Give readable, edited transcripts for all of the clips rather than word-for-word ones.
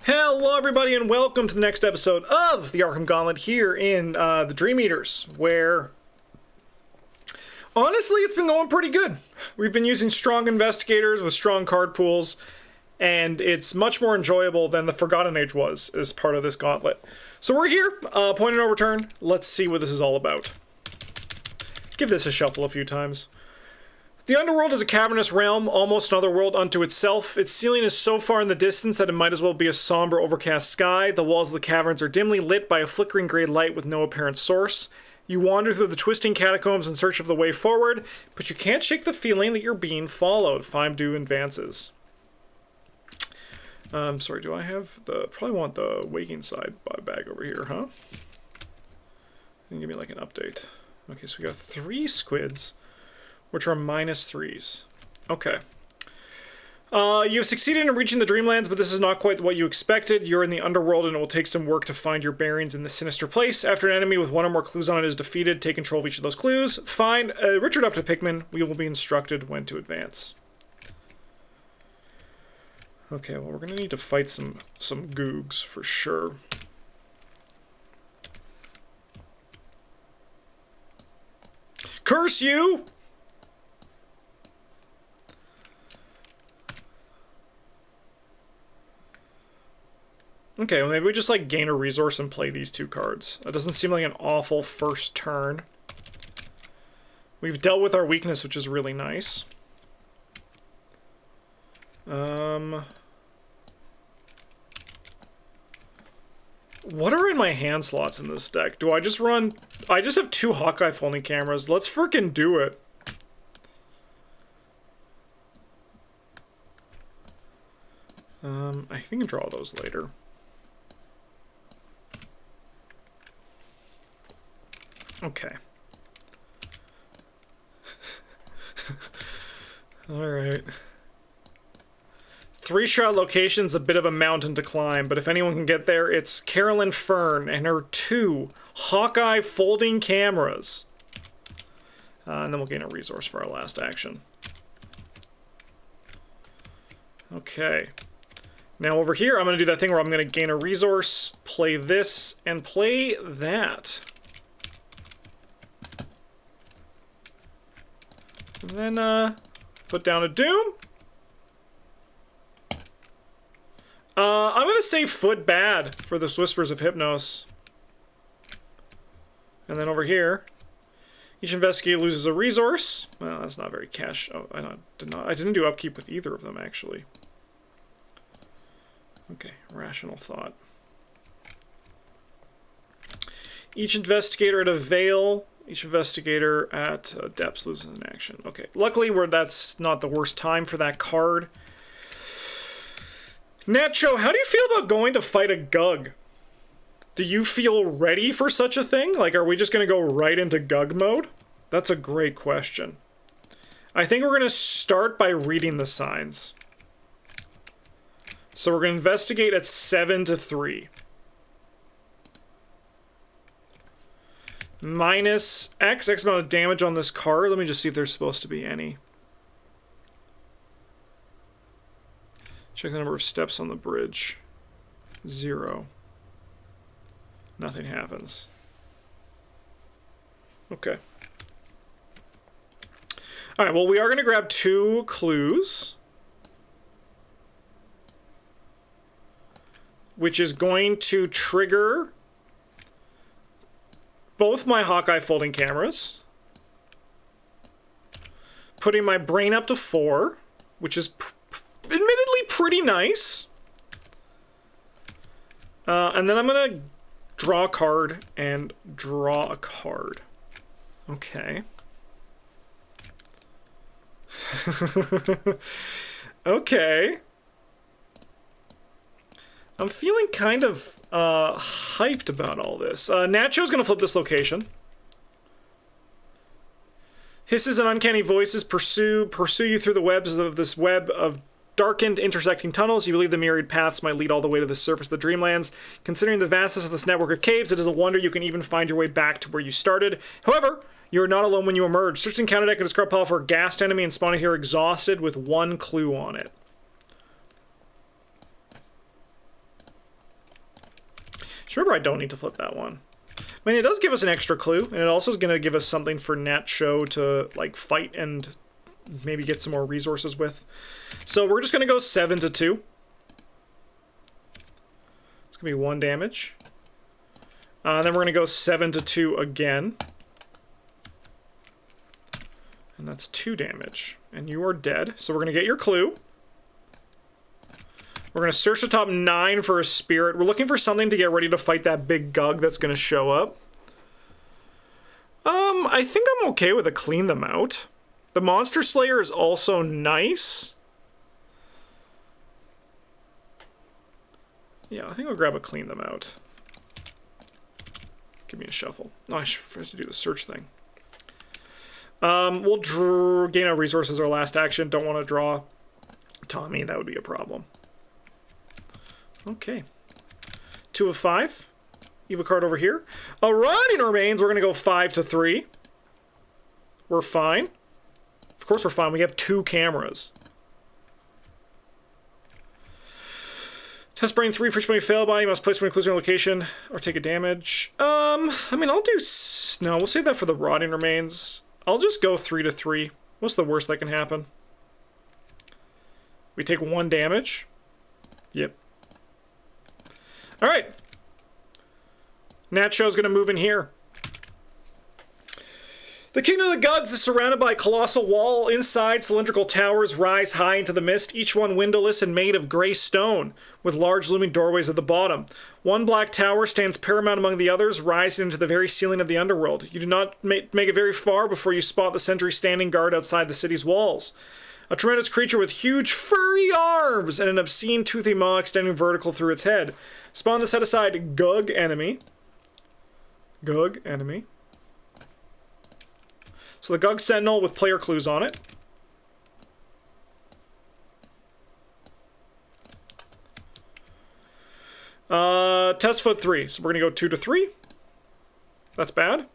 Hello everybody and welcome to the next episode of the Arkham Gauntlet here in the Dream Eaters, where honestly it's been going pretty good. We've been using strong investigators with strong card pools, and it's much more enjoyable than the Forgotten Age was as part of this gauntlet. So we're here, point of no return. Let's see what this is all about. Give this a shuffle a few times. The underworld is a cavernous realm, almost another world unto itself. Its ceiling is so far in the distance that it might as well be a somber, overcast sky. The walls of the caverns are dimly lit by a flickering gray light with no apparent source. You wander through the twisting catacombs in search of the way forward, but you can't shake the feeling that you're being followed. 5 due advances. Sorry, do I have the... Probably want the waking side bag over here, huh? Give me like an update. Okay, so we got 3 squids, which are -3s. Okay. You've succeeded in reaching the Dreamlands, but this is not quite what you expected. You're in the underworld, and it will take some work to find your bearings in this sinister place. After an enemy with 1 or more clues on it is defeated, take control of each of those clues. Find Richard up to Pikmin. We will be instructed when to advance. Okay, well, we're going to need to fight some googs for sure. Curse you! Okay, well maybe we just like gain a resource and play these 2 cards. That doesn't seem like an awful first turn. We've dealt with our weakness, which is really nice. What are in my hand slots in this deck? Do I just run... I just have 2 Hawkeye folding cameras. Let's frickin' do it. I think I can draw those later. Okay. Alright. 3-shot location's a bit of a mountain to climb, but if anyone can get there, it's Carolyn Fern and her 2 Hawkeye folding cameras. And then we'll gain a resource for our last action. Okay. Now over here, I'm going to do that thing where I'm going to gain a resource, play this, and play that. And then, put down a Doom. I'm going to say Foot Bad for this Whispers of Hypnos. And then over here, each investigator loses a resource. Well, that's not very cash. Oh, I didn't do upkeep with either of them, actually. Okay, rational thought. Each investigator at a Veil. Each investigator at depths loses an action. Okay, luckily that's not the worst time for that card. Nacho, how do you feel about going to fight a Gug? Do you feel ready for such a thing? Like, are we just going to go right into Gug mode? That's a great question. I think we're going to start by reading the signs. So we're going to investigate at 7-3. Minus X amount of damage on this card. Let me just see if there's supposed to be any. Check the number of steps on the bridge. 0. Nothing happens. Okay. Alright, well, we are going to grab 2 clues, which is going to trigger both my Hawkeye folding cameras, putting my brain up to 4, which is admittedly pretty nice. And then I'm going to draw a card and draw a card. Okay. Okay. I'm feeling kind of hyped about all this. Nacho's going to flip this location. Hisses and uncanny voices pursue you through the webs of this web of darkened, intersecting tunnels. You believe the myriad paths might lead all the way to the surface of the Dreamlands. Considering the vastness of this network of caves, it is a wonder you can even find your way back to where you started. However, you are not alone when you emerge. Search the encounter deck and discard pile for a gassed enemy and spawn it here exhausted with 1 clue on it. Just remember, I don't need to flip that one. I mean, it does give us an extra clue, and it also is going to give us something for Nat Show to, like, fight and maybe get some more resources with. So we're just going to go 7 to 2. It's going to be 1 damage. Then we're going to go 7 to 2 again. And that's 2 damage. And you are dead. So we're going to get your clue. We're going to search the top 9 for a spirit. We're looking for something to get ready to fight that big Gug that's going to show up. I think I'm okay with a clean them out. The Monster Slayer is also nice. Yeah, I think I'll grab a clean them out. Give me a shuffle. Oh, I have to do the search thing. We'll gain a resource as our last action. Don't want to draw Tommy. That would be a problem. Okay. 2 of 5. You have a card over here. A Rotting Remains. We're going to go 5 to 3. We're fine. Of course we're fine. We have 2 cameras. Test brain 3 for each one you fail by. You must place one inclusion location or take a damage. I mean, I'll do... No, we'll save that for the Rotting Remains. I'll just go 3 to 3. What's the worst that can happen? We take 1 damage. Yep. Alright. Nat Show's gonna move in here. The Kingdom of the Gods is surrounded by a colossal wall. Inside, cylindrical towers rise high into the mist, each one windowless and made of gray stone, with large looming doorways at the bottom. One black tower stands paramount among the others, rising into the very ceiling of the underworld. You do not make it very far before you spot the sentry standing guard outside the city's walls. A tremendous creature with huge furry arms and an obscene toothy maw extending vertical through its head. Spawn the set aside Gug enemy. Gug enemy. So the Gug Sentinel with player clues on it. Test foot 3. So we're going to go 2 to 3. That's bad.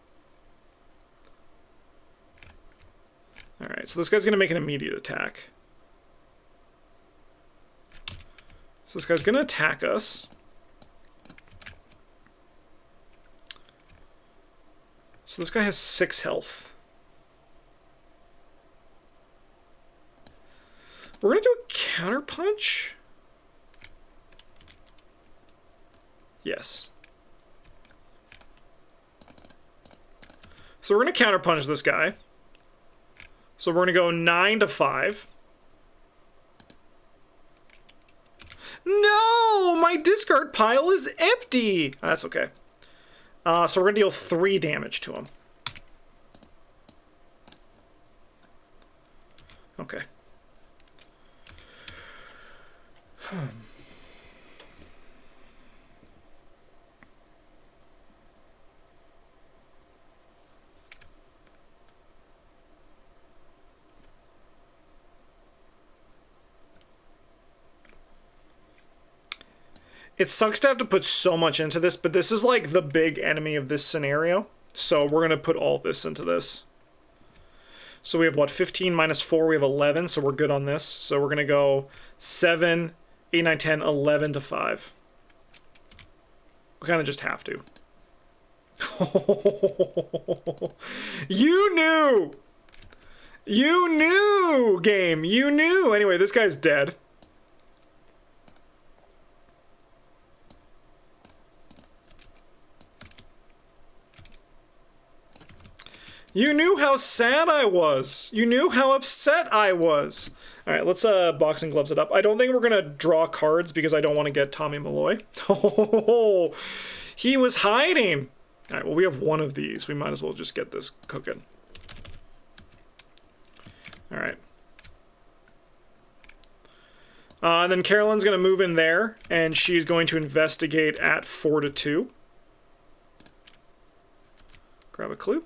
Alright, so this guy's going to make an immediate attack. So this guy's going to attack us. So this guy has 6 health. We're going to do a counter punch. Yes. So we're going to counter punch this guy. So we're going to go 9 to 5. No! My discard pile is empty! That's okay. So we're going to deal 3 damage to him. Okay. It sucks to have to put so much into this, but this is like the big enemy of this scenario. So we're going to put all this into this. So we have what, 15 minus 4, we have 11, so we're good on this. So we're going to go 7, 8, 9, 10, 11 to 5. We kind of just have to. You knew! You knew, game! You knew! Anyway, this guy's dead. You knew how sad I was. You knew how upset I was. All right, let's boxing gloves it up. I don't think we're gonna draw cards because I don't want to get Tommy Malloy. Oh, he was hiding. All right, well, we have one of these. We might as well just get this cooking. All right. And then Carolyn's gonna move in there, and she's going to investigate at 4 to 2. Grab a clue.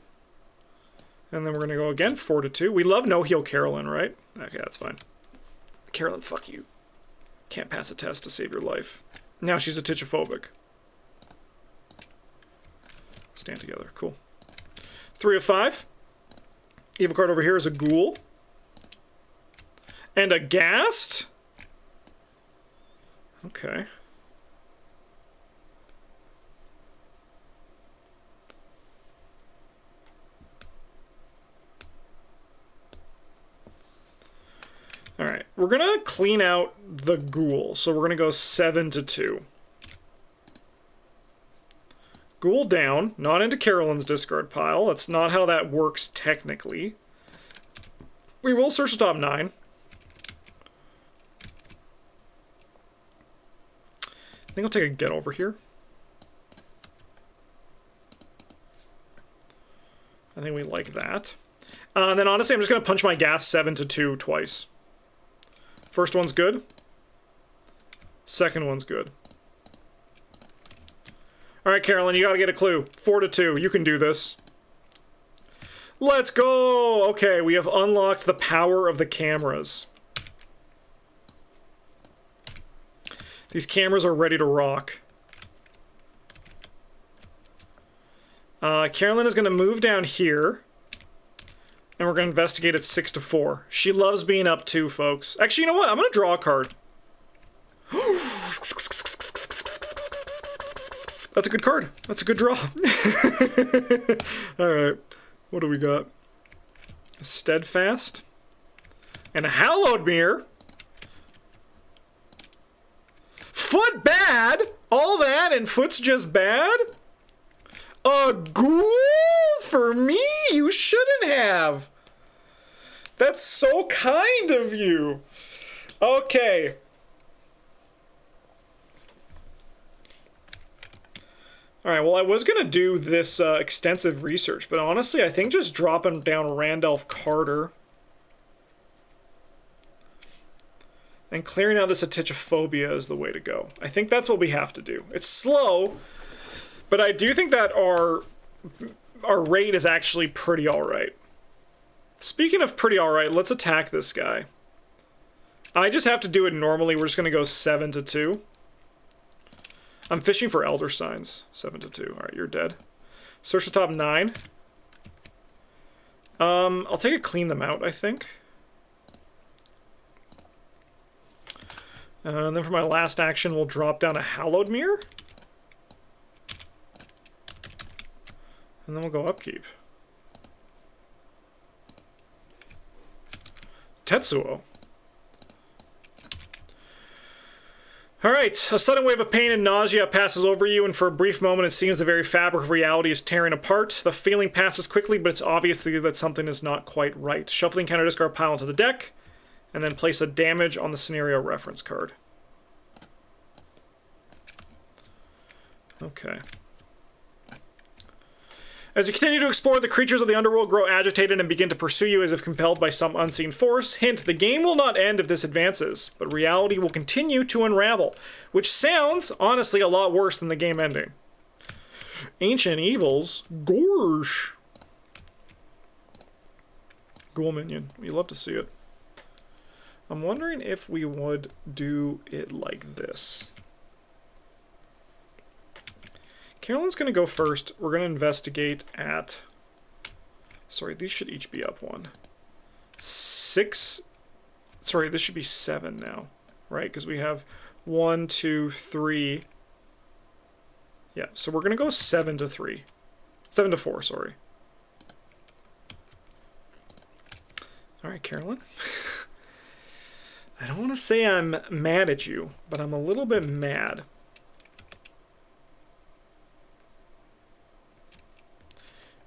And then we're going to go again, 4 to 2. We love no-heal Carolyn, right? Okay, that's fine. Carolyn, fuck you. Can't pass a test to save your life. Now she's atychophobic. Stand together. Cool. 3 of 5. Evil card over here is a ghoul. And a ghast? Okay. gonna clean out the ghoul. So we're gonna go 7 to 2. Ghoul down, not into Carolyn's discard pile. That's not how that works technically. We will search the top 9. I think I'll take a get over here. I think we like that. And then honestly, I'm just going to punch my gas 7 to 2 twice. First one's good. Second one's good. All right, Carolyn, you got to get a clue. 4 to 2. You can do this. Let's go! Okay, we have unlocked the power of the cameras. These cameras are ready to rock. Carolyn is going to move down here. And we're going to investigate at 6 to 4. She loves being up 2, folks. Actually, you know what? I'm going to draw a card. That's a good card. That's a good draw. Alright. What do we got? A Steadfast. And a Hallowed Mirror. Foot bad? All that and foot's just bad? A ghoul for me? You shouldn't have. That's so kind of you. Okay. Alright, well I was going to do this extensive research, but honestly I think just dropping down Randolph Carter and clearing out this Atychophobia is the way to go. I think that's what we have to do. It's slow, but I do think that our rate is actually pretty alright. Speaking of pretty alright, let's attack this guy. I just have to do it normally. We're just going to go 7 to 2. I'm fishing for Elder Signs. 7 to 2. Alright, you're dead. Search the top 9. I'll take a clean them out, I think. And then for my last action, we'll drop down a Hallowed Mirror. And then we'll go upkeep. Tetsuo. Alright, a sudden wave of pain and nausea passes over you, and for a brief moment it seems the very fabric of reality is tearing apart. The feeling passes quickly, but it's obvious that something is not quite right. Shuffling counter discard pile into the deck, and then place a damage on the scenario reference card. Okay. As you continue to explore, the creatures of the underworld grow agitated and begin to pursue you as if compelled by some unseen force. Hint, the game will not end if this advances, but reality will continue to unravel, which sounds, honestly, a lot worse than the game ending. Ancient Evils? Gorsh! Ghoul minion. You love to see it. I'm wondering if we would do it like this. Carolyn's going to go first. We're going to investigate at... Sorry, these should each be up 1. 6... Sorry, this should be 7 now, right? Because we have 1, 2, 3... Yeah, so we're going to go 7 to 3. 7 to 4, sorry. Alright, Carolyn. I don't want to say I'm mad at you, but I'm a little bit mad.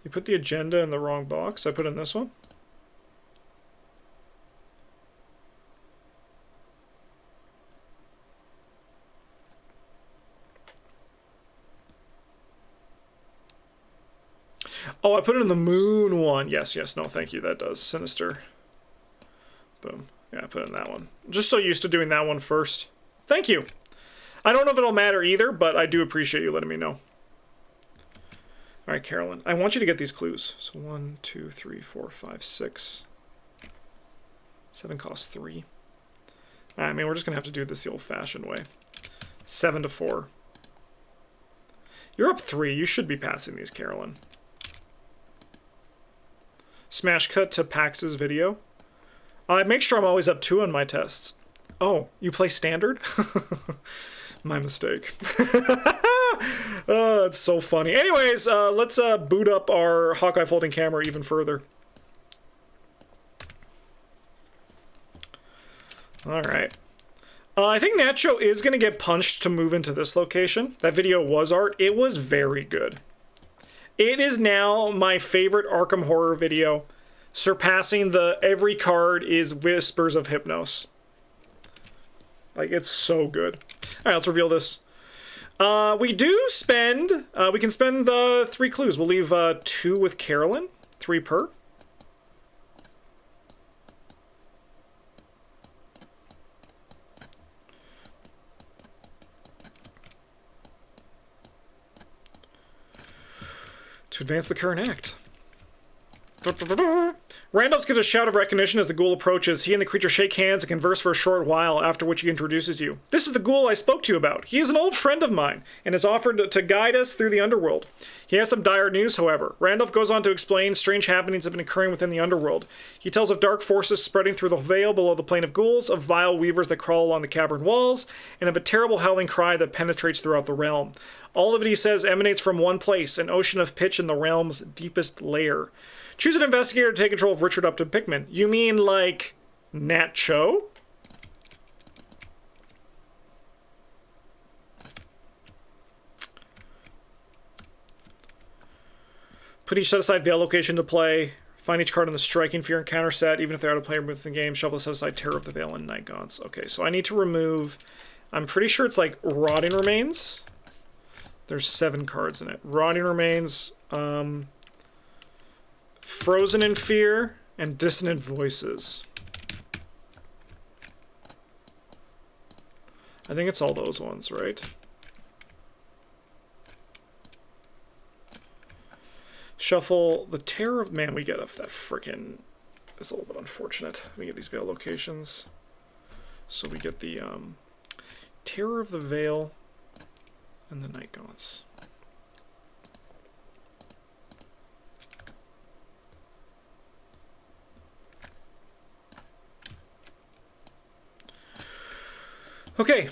You put the agenda in the wrong box. I put it in this one. Oh, I put it in the moon one. Yes, yes. No, thank you. That does. Sinister. Boom. Yeah, I put it in that one. Just so used to doing that one first. Thank you. I don't know if it'll matter either, but I do appreciate you letting me know. All right, Carolyn, I want you to get these clues. So 1, 2, 3, 4, 5, 6. 7 costs 3. I mean, we're just going to have to do this the old-fashioned way. 7 to 4. You're up 3. You should be passing these, Carolyn. Smash cut to Pax's video. I make sure I'm always up 2 on my tests. Oh, you play standard? My mistake. Oh, that's so funny. Anyways, let's boot up our Hawkeye folding camera even further. Alright. I think Nacho is going to get punched to move into this location. That video was art. It was very good. It is now my favorite Arkham Horror video, surpassing the every card is Whispers of Hypnos. Like, it's so good. Alright, let's reveal this. We can spend the 3 clues. We'll leave 2 with Carolyn, 3 per. To advance the current act. Randolph gives a shout of recognition as the ghoul approaches. He and the creature shake hands and converse for a short while, after which he introduces you. This is the ghoul I spoke to you about. He is an old friend of mine, and has offered to guide us through the underworld. He has some dire news, however. Randolph goes on to explain strange happenings have been occurring within the underworld. He tells of dark forces spreading through the veil below the plane of ghouls, of vile weavers that crawl along the cavern walls, and of a terrible howling cry that penetrates throughout the realm. All of it, he says, emanates from one place, an ocean of pitch in the realm's deepest lair. Choose an investigator to take control of Richard Upton Pickman. You mean, like, Nat Cho? Put each set-aside veil location to play. Find each card on the Striking Fear encounter set, even if they're out of play within the game. Shuffle the set-aside Terror of the Veil and Night Gaunts. Okay, so I need to remove... I'm pretty sure it's, like, Rotting Remains. There's 7 cards in it. Rotting Remains, Frozen in Fear, and Dissonant Voices. I think it's all those ones, right? Shuffle the Terror of... Man, we get that frickin'... It's a little bit unfortunate. We get these Veil locations. So we get the Terror of the Veil and the Night Gaunts. Okay,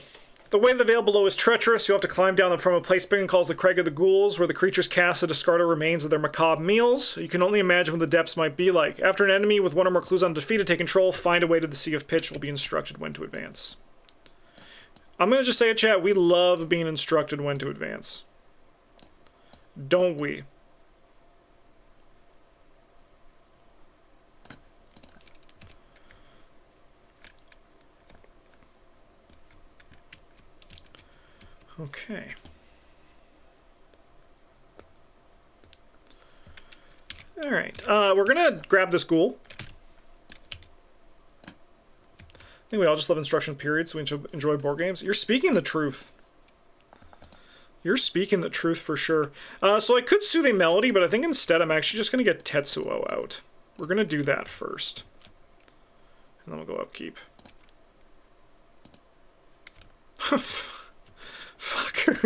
the way to the veil below is treacherous. You have to climb down from a place Bingham calls the Crag of the Ghouls, where the creatures cast the discarded remains of their macabre meals. You can only imagine what the depths might be like. After an enemy with 1 or more clues on defeat to take control, find a way to the Sea of Pitch. Will be instructed when to advance. I'm going to just say it, chat, we love being instructed when to advance. Don't we? Okay. All right. We're gonna grab this ghoul. I think we all just love instruction periods, so we enjoy board games. You're speaking the truth. You're speaking the truth for sure. So I could Soothing Melody, but I think instead I'm actually just gonna get Tetsuo out. We're gonna do that first, and then we'll go upkeep. Fuck.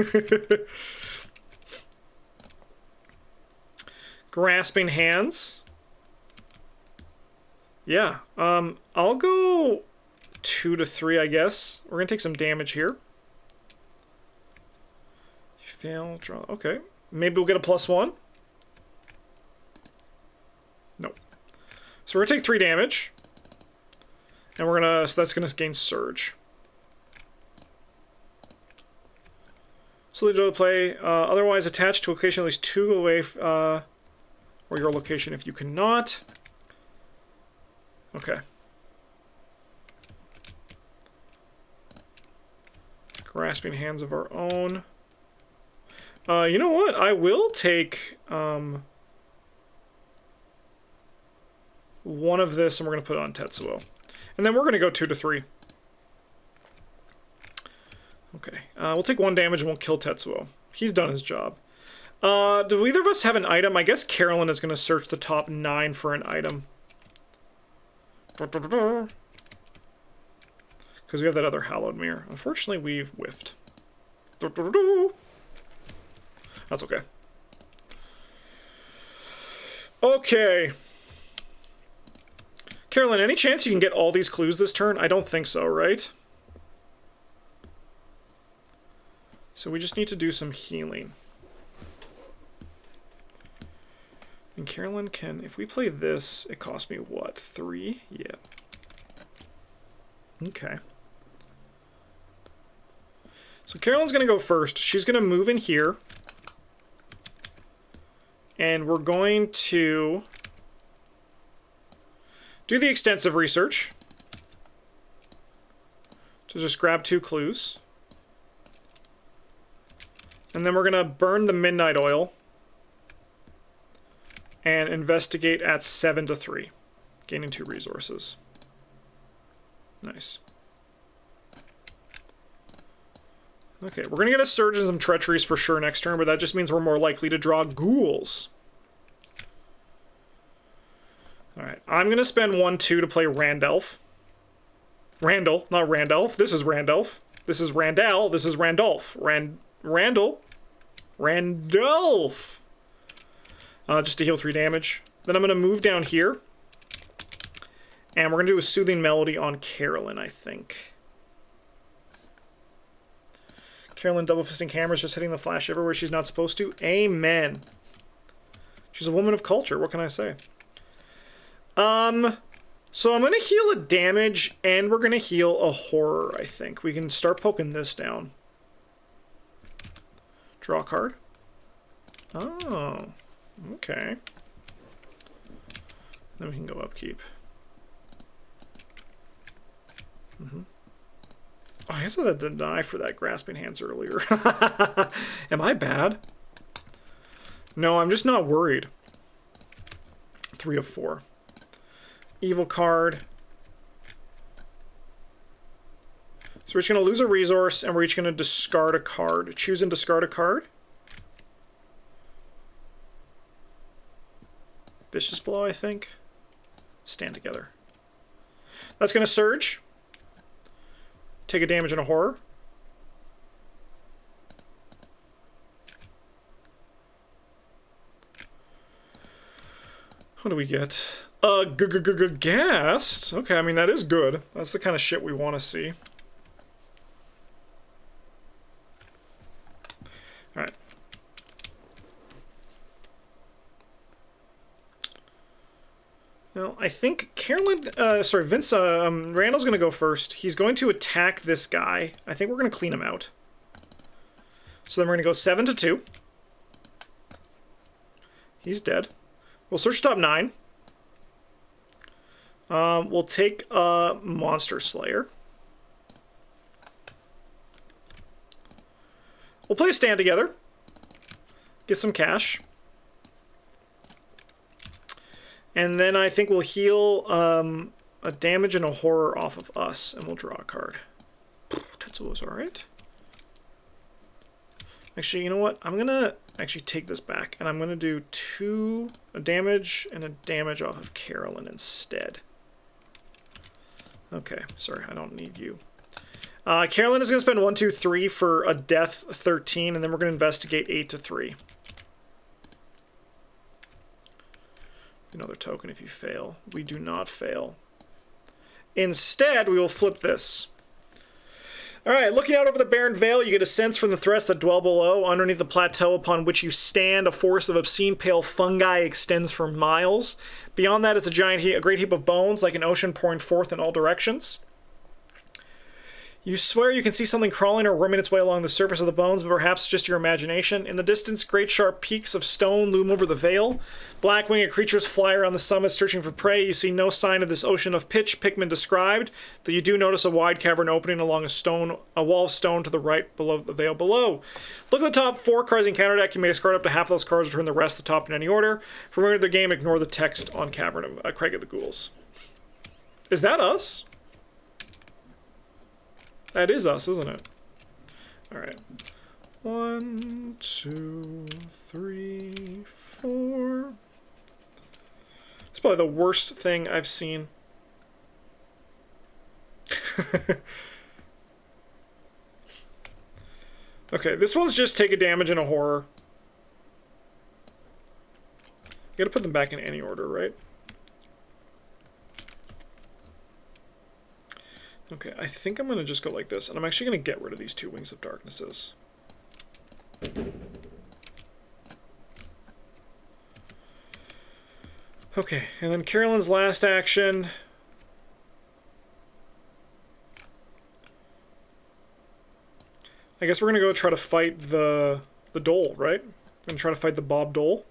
Grasping Hands. Yeah. I'll go 2 to 3, I guess. We're gonna take some damage here. Fail, draw. Okay. Maybe we'll get a +1. Nope. So we're gonna take 3 damage. And we're gonna, so that's gonna gain Surge. So they play, otherwise attached to a location at least 2 away, or your location if you cannot. Okay. Grasping Hands of our own. You know what? I will take one of this, and we're going to put it on Tetsuo. And then we're going to go 2 to 3. Okay, we'll take 1 damage and we'll kill Tetsuo. He's done his job. Do either of us have an item? I guess Carolyn is going to search the top 9 for an item. Because we have that other Hallowed Mirror. Unfortunately, we've whiffed. That's okay. Okay. Carolyn, any chance you can get all these clues this turn? I don't think so, right? So we just need to do some healing. And Carolyn can, if we play this, it costs me what, 3? Yeah. Okay. So Carolyn's going to go first. She's going to move in here. And we're going to do the extensive research. To just grab 2 clues. And then we're going to burn the midnight oil. And investigate at 7 to 3. Gaining 2 resources. Nice. Okay, we're going to get a surge and some treacheries for sure next turn, but that just means we're more likely to draw ghouls. Alright, I'm going to spend 1-2 to play Randolph. Randall, not Randolph. This is Randolph. This is Randall. This is Randolph. Randall. Randolph! Just to heal 3 damage. Then I'm going to move down here. And we're going to do a Soothing Melody on Carolyn, I think. Carolyn double-fisting cameras, just hitting the flash everywhere she's not supposed to. Amen. She's a woman of culture. What can I say? So I'm going to heal a damage, and we're going to heal a horror, I think. We can start poking this down. Draw a card. Oh, okay. Then we can go upkeep. Oh, I guess I had to deny for that grasping hands earlier. Am I bad? No, I'm just not worried. 3 of 4. Evil card. So we're each going to lose a resource, and we're each going to discard a card. Choose and discard a card. Vicious Blow, I think. Stand together. That's going to surge. Take a damage and a horror. What do we get? Ghast. Okay, I mean, that is good. That's the kind of shit we want to see. Alright. Now, I think Vince, Randall's going to go first. He's going to attack this guy. I think we're going to clean him out. So then we're going to go 7 to 2. He's dead. We'll search top 9. We'll take a Monster Slayer. We'll play a Stand Together. Get some cash. And then I think we'll heal a damage and a horror off of us, and we'll draw a card. Tetsuo's alright. Actually, you know what? I'm going to actually take this back, and I'm going to do a damage and a damage off of Carolyn instead. Okay, sorry, I don't need you. Carolyn is going to spend 1, 2, 3 for a death 13, and then we're going to investigate 8 to 3. Another token if you fail. We do not fail. Instead, we will flip this. Alright, looking out over the barren vale, you get a sense from the threats that dwell below. Underneath the plateau upon which you stand, a forest of obscene pale fungi extends for miles. Beyond that is a great heap of bones, like an ocean pouring forth in all directions. You swear you can see something crawling or worming its way along the surface of the bones, but perhaps just your imagination. In the distance, great sharp peaks of stone loom over the vale. Black-winged creatures fly around the summit searching for prey. You see no sign of this ocean of pitch Pikmin described, though you do notice a wide cavern opening along a wall of stone to the right below the vale below. Look at the top 4 cards in counter deck. You may discard up to half of those cards, return the rest to the top in any order. For the remainder of the game, ignore the text on Cavern of Craig of the Ghouls. Is that us? That is us, isn't it? Alright. 1, 2, 3, 4. It's probably the worst thing I've seen. Okay, this one's just take a damage and a horror. You gotta put them back in any order, right? Okay, I think I'm going to just go like this, and I'm actually going to get rid of these 2 Wings of Darknesses. Okay, and then Carolyn's last action. I guess we're gonna go try to fight the Dole, right? We're gonna try to fight the Bob Dole.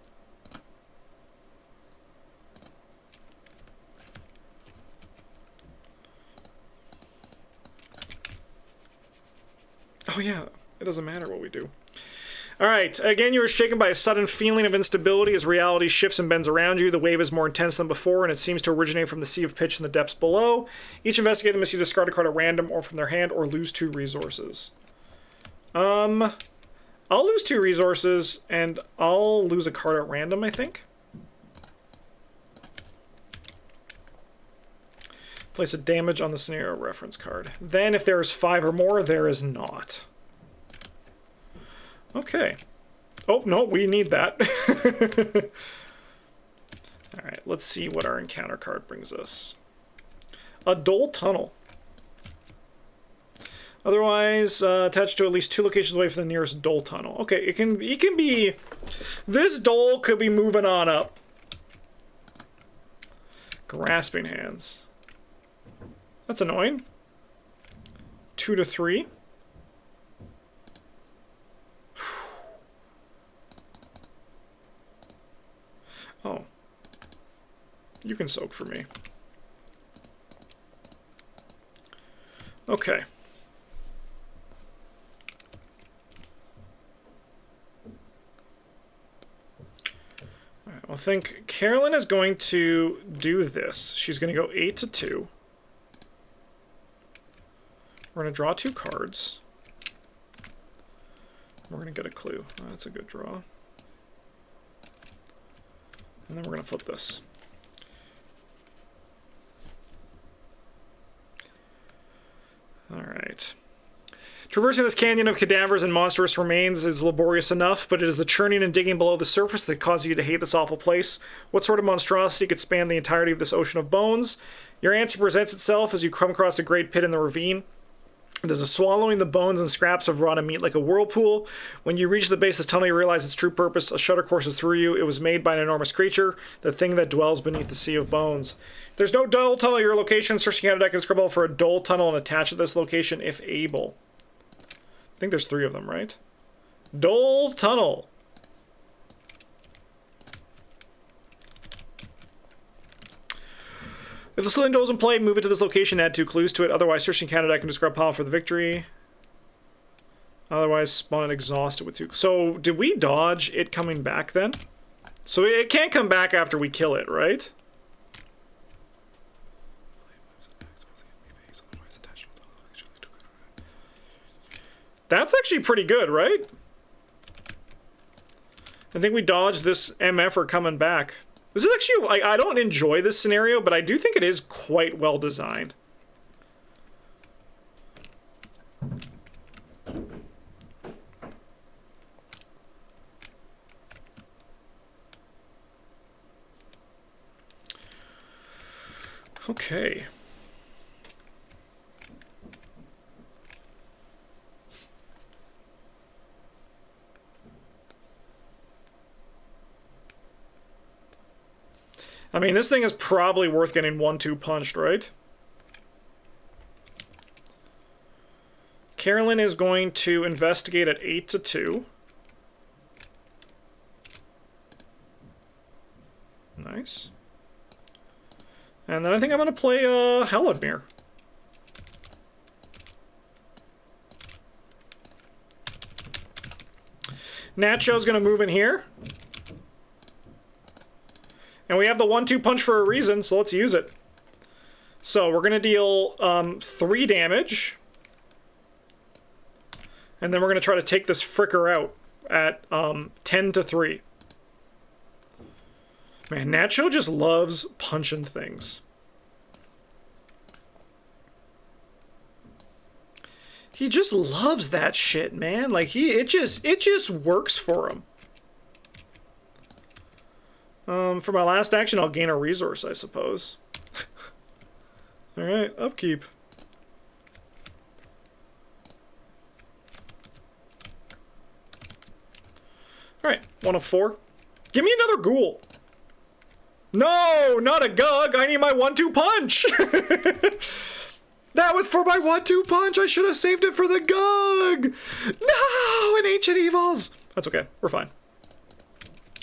Oh yeah, it doesn't matter what we do. Alright, again, you are shaken by a sudden feeling of instability as reality shifts and bends around you. The wave is more intense than before, and it seems to originate from the sea of pitch in the depths below. Each investigator must either discard a card at random or from their hand, or lose 2 resources. I'll lose 2 resources, and I'll lose a card at random, I think. Place a damage on the scenario reference card. Then, if there is 5 or more, there is not. Okay. Oh, no, we need that. Alright, let's see what our encounter card brings us. A Dole Tunnel. Otherwise, attached to at least 2 locations away from the nearest Dole Tunnel. Okay, it can be... This Dole could be moving on up. Grasping Hands. That's annoying. 2 to 3. Oh. You can soak for me. Okay. Alright, well, I think Carolyn is going to do this. She's going to go 8 to 2. We're going to draw 2 cards. We're going to get a clue. Oh, that's a good draw. And then we're going to flip this. Alright. Traversing this canyon of cadavers and monstrous remains is laborious enough, but it is the churning and digging below the surface that causes you to hate this awful place. What sort of monstrosity could span the entirety of this ocean of bones? Your answer presents itself as you come across a great pit in the ravine. It is a swallowing the bones and scraps of rotted meat like a whirlpool. When you reach the base of the tunnel, you realize its true purpose. A shudder courses through you. It was made by an enormous creature, the thing that dwells beneath the sea of bones. If there's no Dole Tunnel at your location, search the counter deck and scribble for a Dole Tunnel and attach to this location if able. I think there's 3 of them, right? Dole Tunnel. If the Slither Dole's in play, move it to this location, add 2 clues to it. Otherwise, search the counter deck and describe pile for the victory. Otherwise, spawn and exhaust it with 2. So, did we dodge it coming back then? So it can't come back after we kill it, right? That's actually pretty good, right? I think we dodged this MF coming back. This is actually, like, I don't enjoy this scenario, but I do think it is quite well designed. Okay. I mean, this thing is probably worth getting 1-2 punched, right? Carolyn is going to investigate at 8 to 2. Nice. And then I think I'm going to play Hallowed Mirror. Nacho's going to move in here. And we have the 1-2 punch for a reason, so let's use it. So we're going to deal 3 damage. And then we're going to try to take this fricker out at 10 to 3. Man, Nacho just loves punching things. He just loves that shit, man. Like, it just works for him. For my last action, I'll gain a resource, I suppose. Alright, upkeep. Alright, 1 of 4. Give me another ghoul! No, not a Gug! I need my 1-2 punch! That was for my 1-2 punch! I should have saved it for the Gug! No! An Ancient Evils! That's okay. We're fine.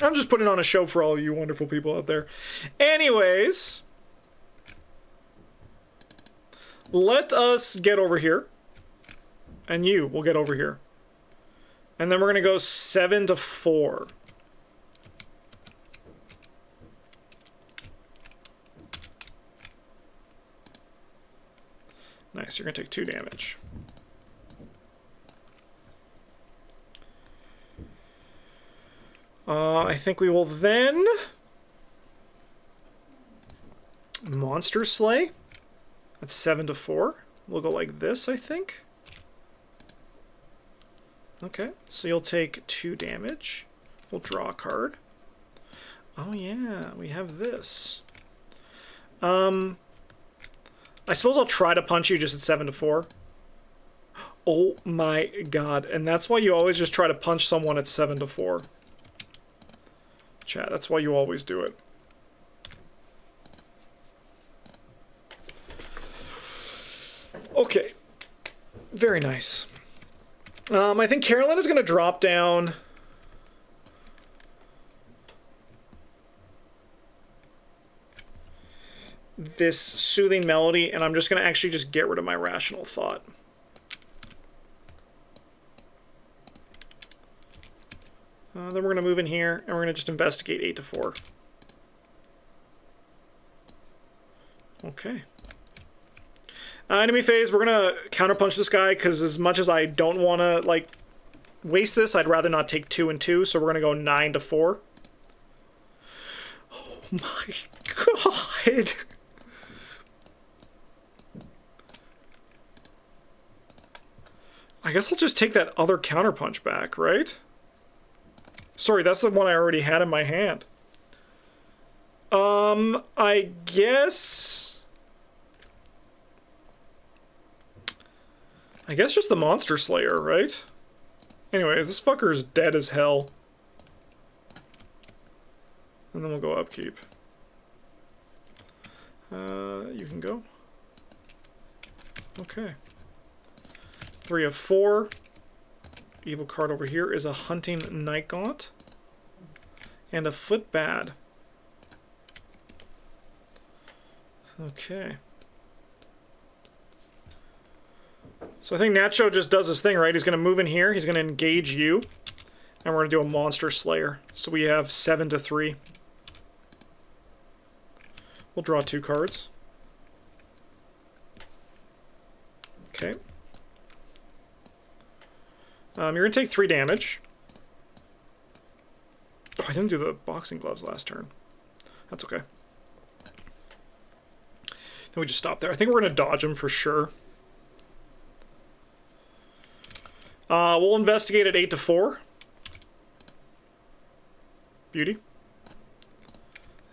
I'm just putting on a show for all of you wonderful people out there. Anyways, let us get over here. And you will get over here. And then we're going to go 7 to 4. Nice, you're going to take 2 damage. I think we will then Monster Slay. That's 7 to 4. We'll go like this, I think. Okay, so you'll take 2 damage. We'll draw a card. Oh yeah, we have this. I suppose I'll try to punch you just at 7 to 4. Oh my god, and that's why you always just try to punch someone at 7 to 4. Chat, that's why you always do it. Okay. Very nice. I think Carolyn is going to drop down this Soothing Melody, and I'm just going to actually just get rid of my Rational Thought. Then we're going to move in here, and we're going to just investigate 8 to 4. Okay. Enemy phase, we're going to counterpunch this guy, because as much as I don't want to, like, waste this, I'd rather not take 2 and 2, so we're going to go 9 to 4. Oh my god! I guess I'll just take that other counterpunch back, right? Sorry, that's the one I already had in my hand. I guess just the Monster Slayer, right? Anyways, this fucker is dead as hell. And then we'll go upkeep. You can go. Okay. 3 of 4. Evil card over here is a Hunting Night Gaunt. And a Footbad. Okay. So I think Nacho just does his thing, right? He's going to move in here. He's going to engage you. And we're going to do a Monster Slayer. So we have 7 to 3. We'll draw 2 cards. Okay. You're going to take 3 damage. Oh, I didn't do the boxing gloves last turn. That's okay. Then we just stop there. I think we're going to dodge him for sure. We'll investigate at 8 to 4. Beauty.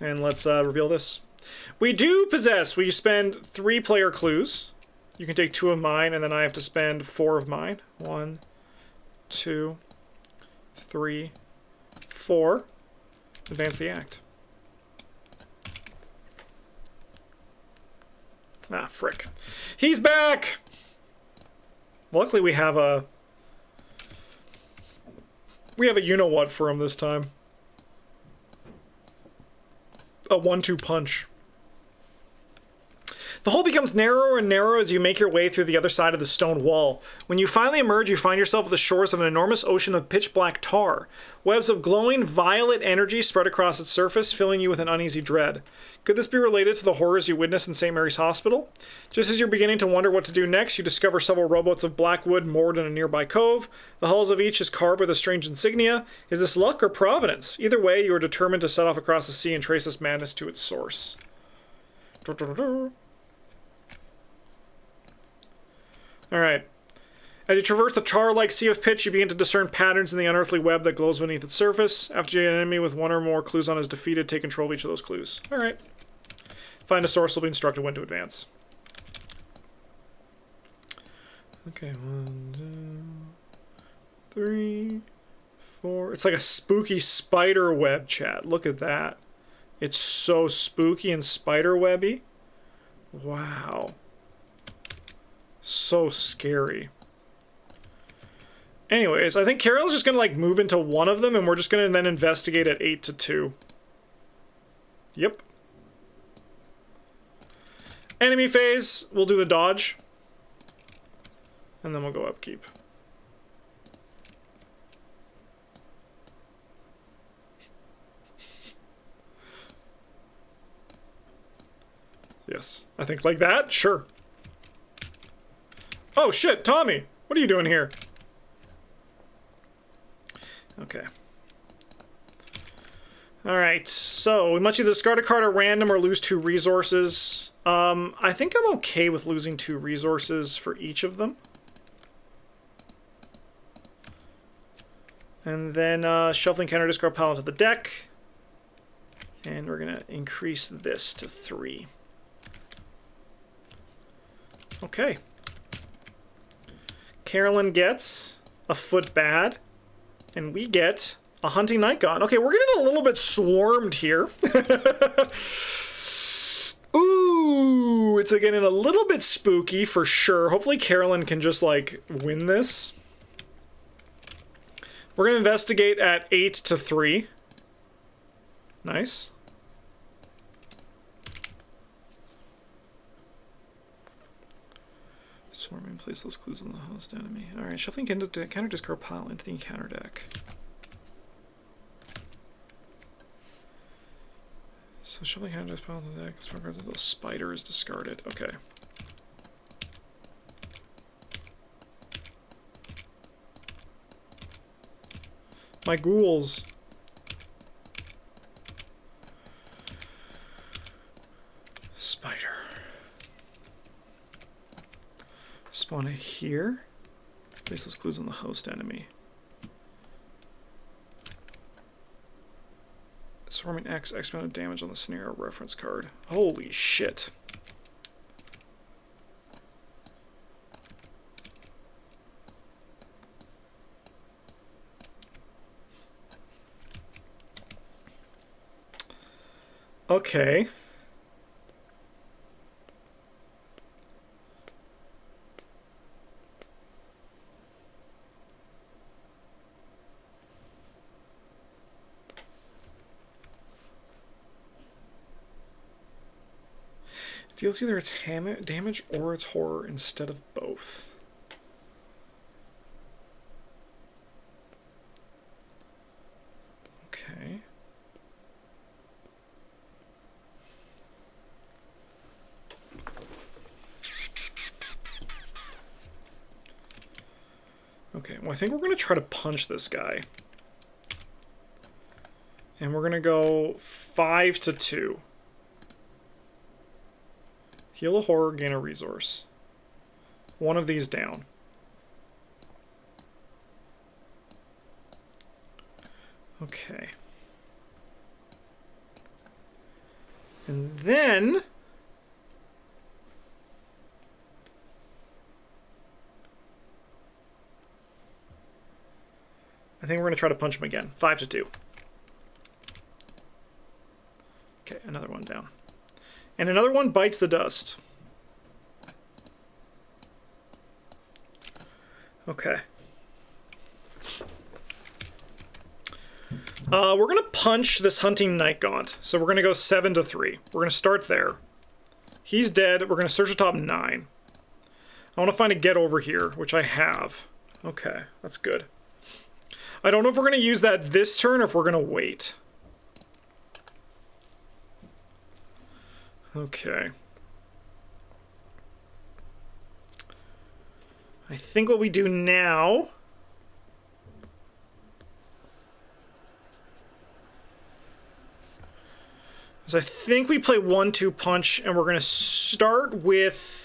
And let's reveal this. We do possess. We spend 3 player clues. You can take 2 of mine, and then I have to spend 4 of mine. 1, 2, 3, 4. Advance the act. Ah, frick. He's back! Luckily we have a you-know-what for him this time. A 1-2 punch. The hole becomes narrower and narrower as you make your way through the other side of the stone wall. When you finally emerge, you find yourself at the shores of an enormous ocean of pitch-black tar. Webs of glowing violet energy spread across its surface, filling you with an uneasy dread. Could this be related to the horrors you witnessed in St. Mary's Hospital? Just as you're beginning to wonder what to do next, you discover several rowboats of black wood moored in a nearby cove. The hulls of each is carved with a strange insignia. Is this luck or providence? Either way, you are determined to set off across the sea and trace this madness to its source. Alright. As you traverse the tar-like sea of pitch, you begin to discern patterns in the unearthly web that glows beneath its surface. After your enemy with 1 or more clues on is defeated, take control of each of those clues. Alright. Find a source, will be instructed when to advance. Okay, 1, 2, 3, 4. It's like a spooky spider web, chat. Look at that. It's so spooky and spider webby. Wow. So scary. Anyways, I think Carol's just gonna, like, move into one of them, and we're just gonna then investigate at 8 to 2. Yep. Enemy phase, we'll do the dodge. And then we'll go upkeep. Yes. I think like that? Sure. Oh shit, Tommy! What are you doing here? Okay. Alright, so we must either discard a card at random or lose 2 resources. I think I'm okay with losing 2 resources for each of them. And then shuffling counter discard pile into the deck. And we're gonna increase this to 3. Okay. Carolyn gets a foot bad, and we get a hunting night god. Okay, we're getting a little bit swarmed here. Ooh, it's getting a little bit spooky for sure. Hopefully Carolyn can just, like, win this. We're gonna investigate at 8 to 3. Nice. Swarming, place those clues on the host enemy. Alright, shuffling into the counter discard pile into the encounter deck. So shuffling counter discard pile into the deck. Smart cards until the spider is discarded. Okay. My ghouls. Spider. Spawn it here. Place those clues on the host enemy. Swarming X amount of damage on the scenario reference card. Holy shit. Okay. Deals either its damage or its horror instead of both. Okay. Okay, well I think we're going to try to punch this guy. And we're going to go 5 to 2. Heal a horror, gain a resource. One of these down. Okay. And then... I think we're going to try to punch him again. 5 to 2. Okay, another one down. And another one bites the dust. Okay. We're going to punch this hunting night gaunt. So we're going to go 7 to 3. We're going to start there. He's dead. We're going to search the top 9. I want to find a get over here, which I have. Okay, that's good. I don't know if we're going to use that this turn or if we're going to wait. Okay. I think what we do now is I think we play 1-2 punch, and we're going to start with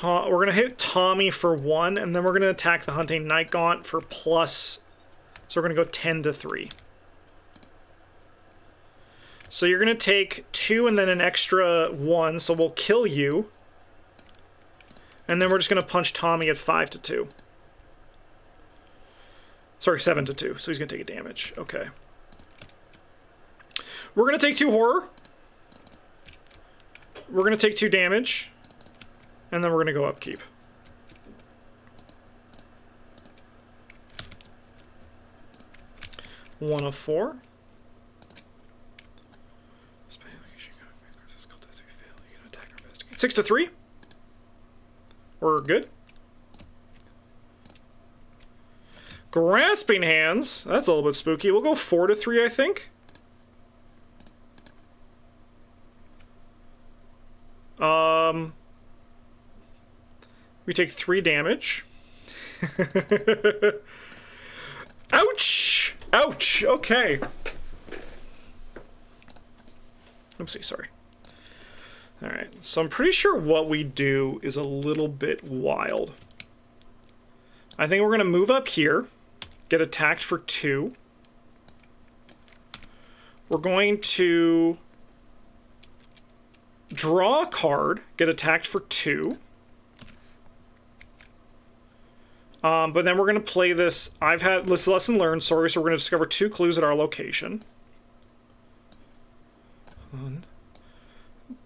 we're going to hit Tommy for 1, and then we're going to attack the hunting night gaunt for plus, so we're going to go 10 to 3. So you're going to take 2 and then an extra 1, so we'll kill you. And then we're just going to punch Tommy at 5 to 2. Sorry, 7 to 2, so he's going to take a damage. Okay. We're going to take 2 horror. We're going to take 2 damage. And then we're going to go upkeep. One of 4. 6 to 3. We're good. Grasping Hands. That's a little bit spooky. We'll go 4 to 3, I think. We take 3 damage. Ouch! Ouch! Okay. Oopsie, sorry. Alright, so I'm pretty sure what we do is a little bit wild. I think we're going to move up here, get attacked for 2. We're going to draw a card, get attacked for 2. But then we're going to play this. I've had this lesson learned, sorry, so we're going to discover 2 clues at our location. 1,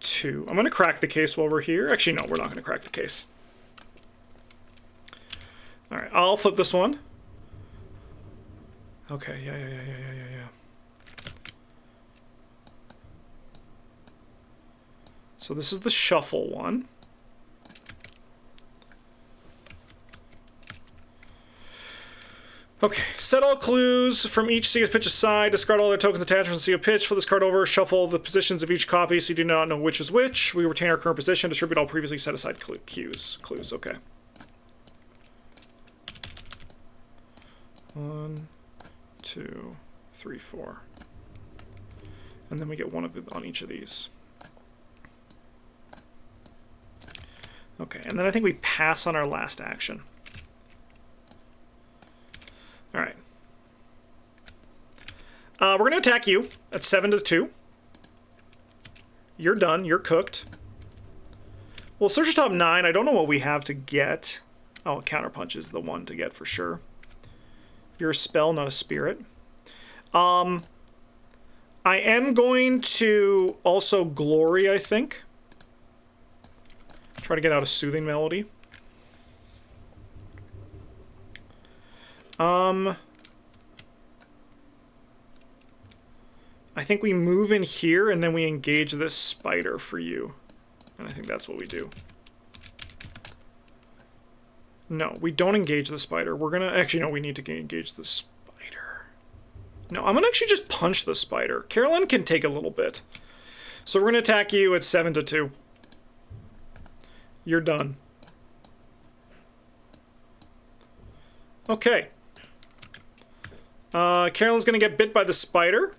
2. I'm going to crack the case while we're here. Actually, no, we're not going to crack the case. All right, I'll flip this one. Okay, yeah. So this is the shuffle one. Okay, set all clues from each Sea of Pitch aside, discard all their tokens attached from the Sea of Pitch, flip this card over, shuffle the positions of each copy so you do not know which is which. We retain our current position, distribute all previously set aside clues, okay. 1, 2, 3, 4. And then we get one of it on each of these. Okay, and then I think we pass on our last action. All right. We're going to attack you at 7 to 2. You're done. You're cooked. Well, search your top 9. I don't know what we have to get. Oh, counterpunch is the one to get for sure. You're a spell, not a spirit. I am going to also glory, I think. Try to get out a soothing melody. I think we move in here and then we engage this spider for you. And I think that's what we do. No, we don't engage the spider. We're gonna... Actually, no, we need to engage the spider. No, I'm gonna actually just punch the spider. Carolyn can take a little bit. So we're gonna attack you at 7 to 2. You're done. Okay. Carolyn's gonna get bit by the spider.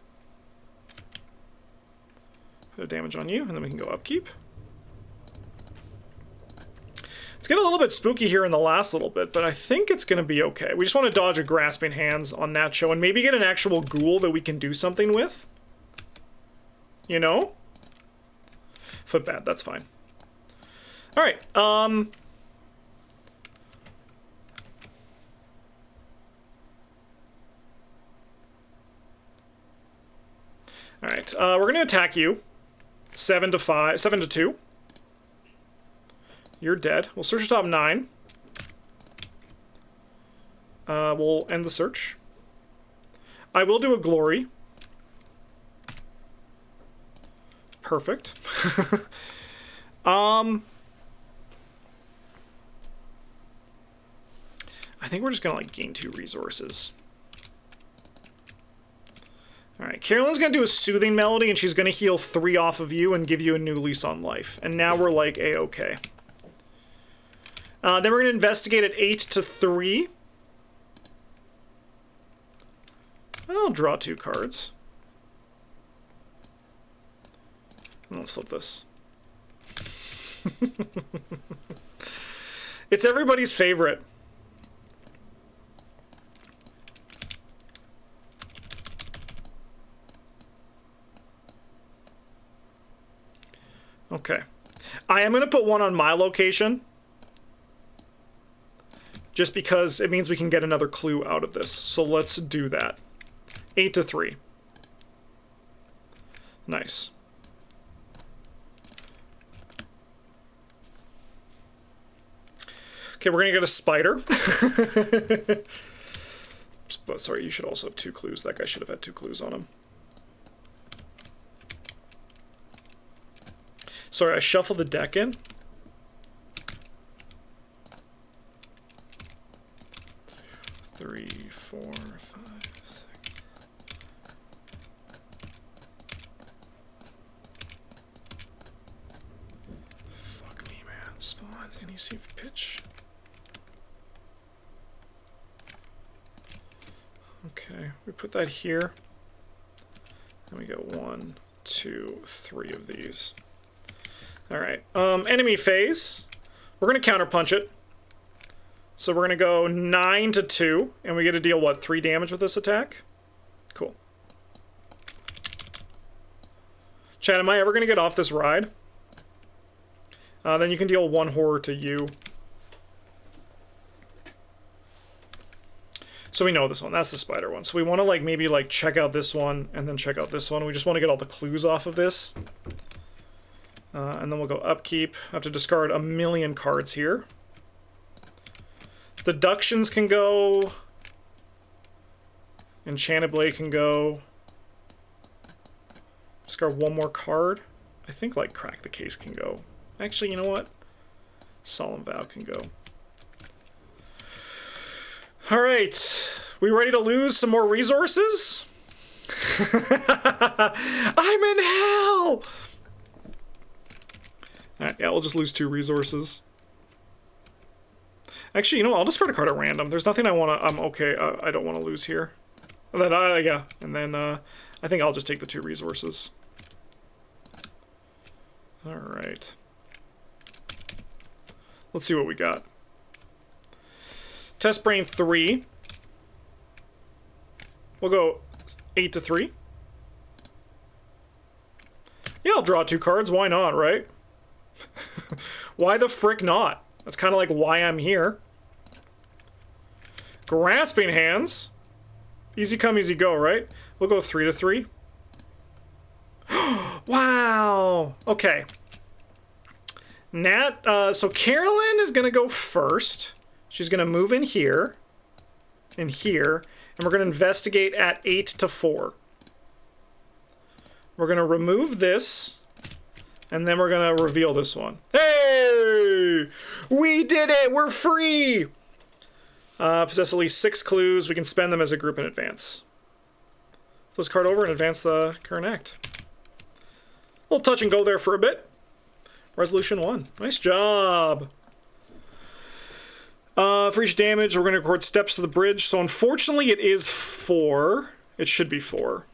Put a damage on you, and then we can go upkeep. It's getting a little bit spooky here in the last little bit, but I think it's gonna be okay. We just want to dodge a Grasping Hands on Nacho and maybe get an actual ghoul that we can do something with. You know? Footbad, that's fine. Alright, Alright, we're going to attack you. 7 to 2. You're dead. We'll search the top 9. We'll end the search. I will do a glory. Perfect. I think we're just going to like gain 2 resources. Alright, Carolyn's going to do a soothing melody, and she's going to heal 3 off of you and give you a new lease on life. And now we're like A-okay. Then we're going to investigate at 8 to 3. I'll draw 2 cards. And let's flip this. It's everybody's favorite. Okay. I am going to put one on my location. Just because it means we can get another clue out of this. So let's do that. 8 to 3. Nice. Okay, we're gonna get a spider. But sorry, you should also have 2 clues. That guy should have had 2 clues on him. Sorry, I shuffled the deck in. Three, 4, 5, 6. Fuck me, man. Spawn. Any safe pitch? Okay, we put that here. And we get 1, 2, 3 of these. Alright, enemy phase. We're going to counterpunch it. So we're going to go 9 to 2, and we get to deal, what, 3 damage with this attack? Cool. Chad, am I ever going to get off this ride? Then you can deal 1 horror to you. So we know this one. That's the spider one. So we want to, like, maybe, like, check out this one, and then check out this one. We just want to get all the clues off of this. And then we'll go upkeep. I have to discard a million cards here. Deductions can go. Enchanted Blade can go. Discard 1 more card. I think, like, Crack the Case can go. Actually, you know what? Solemn Vow can go. Alright. We ready to lose some more resources? I'm in hell! Alright, yeah, we'll just lose 2 resources. Actually, you know what? I'll discard a card at random. There's nothing I want to... I'm okay. I don't want to lose here. And then, yeah. And then, I think I'll just take the 2 resources. Alright. Let's see what we got. Test Brain 3. We'll go 8 to 3. Yeah, I'll draw 2 cards. Why not, right? Why the frick not? That's kind of like why I'm here. Grasping Hands. Easy come, easy go, right? We'll go 3 to 3. Wow. Okay. Nat, so Carolyn is going to go first. She's going to move in here. And here. And we're going to investigate at 8 to 4. We're going to remove this. And then we're going to reveal this one. Hey! We did it! We're free! Possess at least 6 clues. We can spend them as a group in advance. Flip this card over and advance the current act. A little touch and go there for a bit. Resolution 1. Nice job! For each damage, we're going to record steps to the bridge. So unfortunately, it is 4. It should be 4.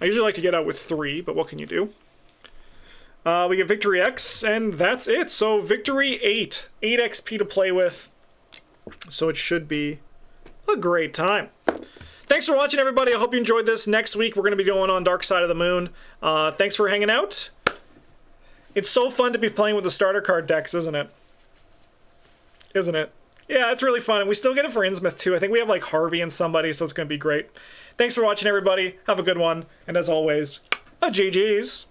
I usually like to get out with 3, but what can you do? We get Victory X, and that's it. So Victory 8. 8 XP to play with. So it should be a great time. Thanks for watching, everybody. I hope you enjoyed this. Next week, we're going to be going on Dark Side of the Moon. Thanks for hanging out. It's so fun to be playing with the starter card decks, isn't it? Isn't it? Yeah, it's really fun. And we still get it for Innsmouth, too. I think we have, like, Harvey and somebody, so it's going to be great. Thanks for watching, everybody. Have a good one. And as always, GG's.